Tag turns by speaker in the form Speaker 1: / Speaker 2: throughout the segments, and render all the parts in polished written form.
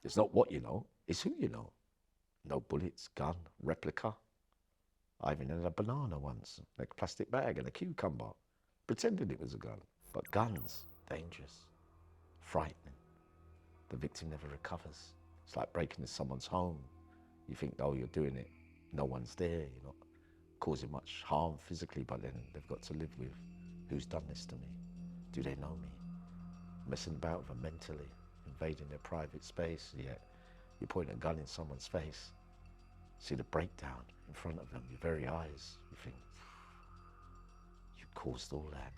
Speaker 1: It's not what you know, it's who you know. No bullets, gun, replica. I even had a banana once, like a plastic bag and a cucumber, pretending it was a gun. But guns, dangerous, frightening. The victim never recovers. It's like breaking into someone's home. You think, oh, you're doing it. No one's there. You're not causing much harm physically, but then they've got to live with who's done this to me. Do they know me? Messing about with them mentally, invading their private space, yet you point a gun in someone's face. See the breakdown in front of them, your very eyes. You think, you caused all that.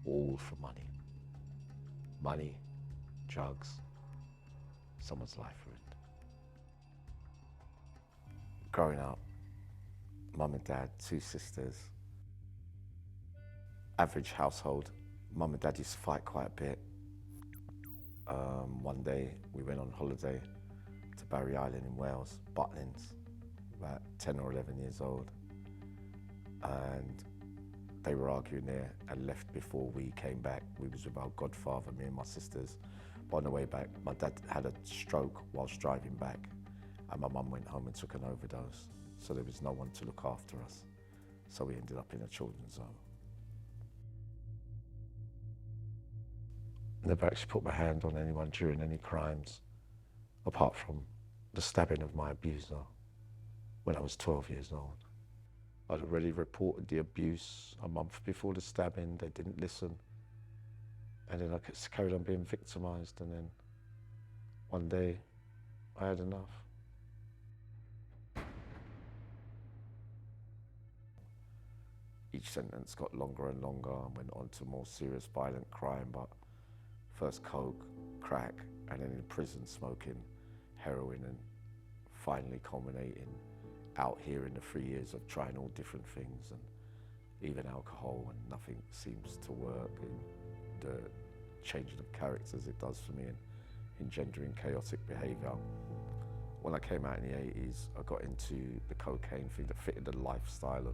Speaker 1: All for money. Money, drugs, someone's life ruined. Growing up, mum and dad, 2 sisters. Average household. Mum and dad used to fight quite a bit. One day we went on holiday to Barry Island in Wales, Butlins, about 10 or 11 years old. And they were arguing there and left before we came back. We was with our godfather, me and my sisters. But on the way back, my dad had a stroke whilst driving back, and my mum went home and took an overdose. So there was no one to look after us. So we ended up in a children's home. Never actually put my hand on anyone during any crimes, apart from the stabbing of my abuser when I was 12 years old. I'd already reported the abuse a month before the stabbing. They didn't listen. And then I carried on being victimized, and then one day I had enough. Each sentence got longer and longer and went on to more serious violent crime, but first coke, crack, and then in prison smoking heroin, and finally culminating out here in the 3 years of trying all different things, and even alcohol, and nothing seems to work in the changing of characters it does for me and engendering chaotic behaviour. When I came out in the 80s, I got into the cocaine thing that fitted the lifestyle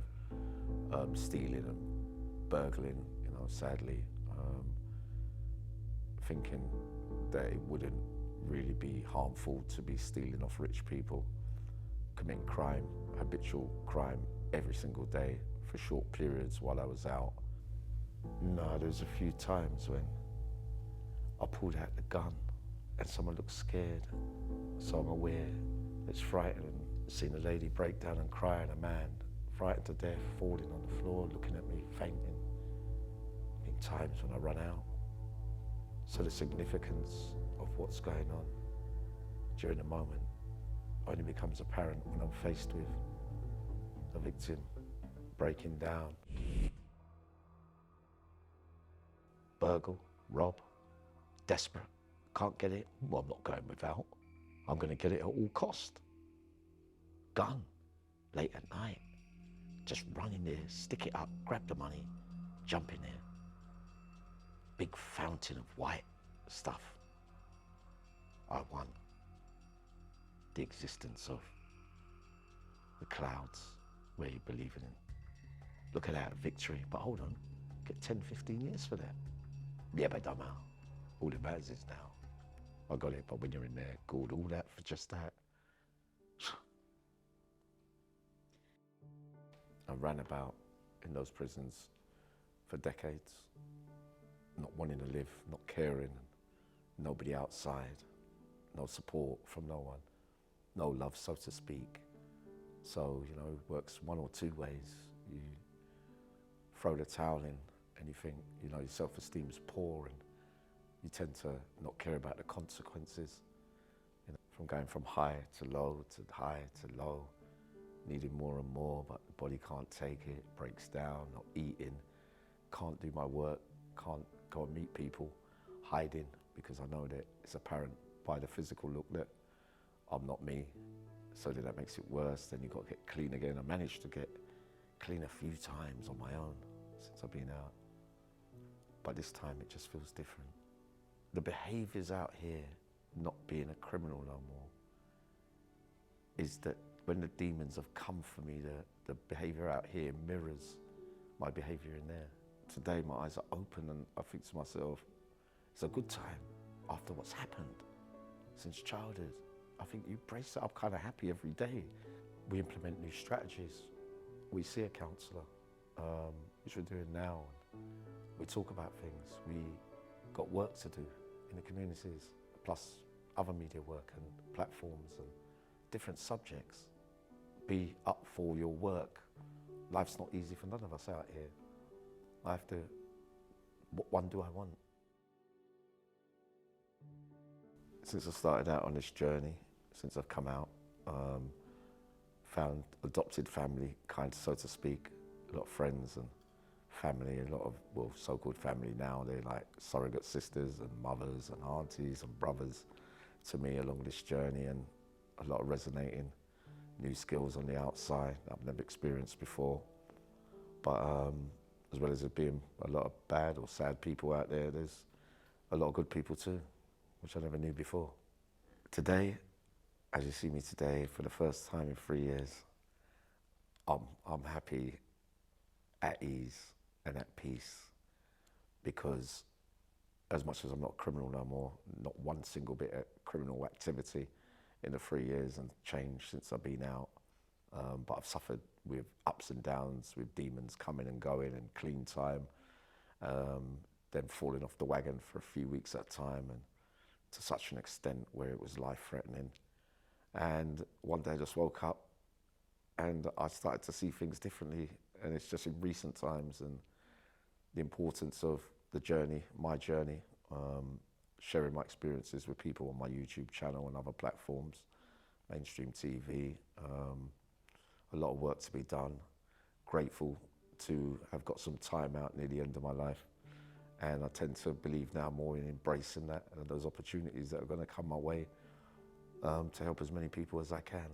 Speaker 1: of stealing and burgling, sadly, thinking that it wouldn't really be harmful to be stealing off rich people, committing crime, habitual crime every single day for short periods while I was out. No, there was a few times when I pulled out the gun and someone looked scared, so I'm aware it's frightening. Seeing a lady break down and cry, and a man frightened to death, falling on the floor, looking at me, fainting. In times when I run out. So the significance of what's going on during the moment only becomes apparent when I'm faced with a victim breaking down. Burgle, rob, desperate, can't get it, well, I'm not going without. I'm going to get it at all cost. Gun, late at night, just run in there, stick it up, grab the money, jump in there. Big fountain of white stuff. I won. The existence of the clouds where you believe in. Look at that, victory. But hold on, get 10, 15 years for that. Yeah, but don't matter. All that matters is now. I got it, but when you're in there, good, all that for just that. I ran about in those prisons for decades, not wanting to live, not caring, nobody outside, no support from no one, no love, so to speak. So, it works one or two ways. You throw the towel in and you think, your self-esteem's poor, and you tend to not care about the consequences. From going from high to low to high to low, needing more and more, but the body can't take it, breaks down, not eating, can't do my work, can't go and meet people, hiding because I know that it's apparent by the physical look that I'm not me. So then that makes it worse. Then you've got to get clean again. I managed to get clean a few times on my own since I've been out. But this time it just feels different. The behaviours out here, not being a criminal no more, is that when the demons have come for me, the behaviour out here mirrors my behaviour in there. Today my eyes are open and I think to myself, it's a good time after what's happened. since childhood. I think you brace it up kind of happy every day. We implement new strategies. We see a counsellor, which we're doing now. We talk about things. We got work to do in the communities, plus other media work and platforms and different subjects. Be up for your work. Life's not easy for none of us out here. I have to, what one do I want? Since I started out on this journey, since I've come out, found adopted family, kind of so to speak, a lot of friends and family, a lot of, well, so-called family now, they're like surrogate sisters and mothers and aunties and brothers to me along this journey, and a lot of resonating new skills on the outside that I've never experienced before. But as well as there being a lot of bad or sad people out there, there's a lot of good people too, which I never knew before. Today, as you see me today, for the first time in 3 years, I'm happy, at ease and at peace, because as much as I'm not a criminal no more, not one single bit of criminal activity in the 3 years and change since I've been out, but I've suffered with ups and downs, with demons coming and going and clean time, then falling off the wagon for a few weeks at a time, and to such an extent where it was life-threatening. And one day I just woke up and I started to see things differently, and it's just in recent times, and the importance of the journey, my journey, sharing my experiences with people on my YouTube channel and other platforms, mainstream TV, a lot of work to be done. Grateful to have got some time out near the end of my life, and I tend to believe now more in embracing that and those opportunities that are going to come my way, to help as many people as I can.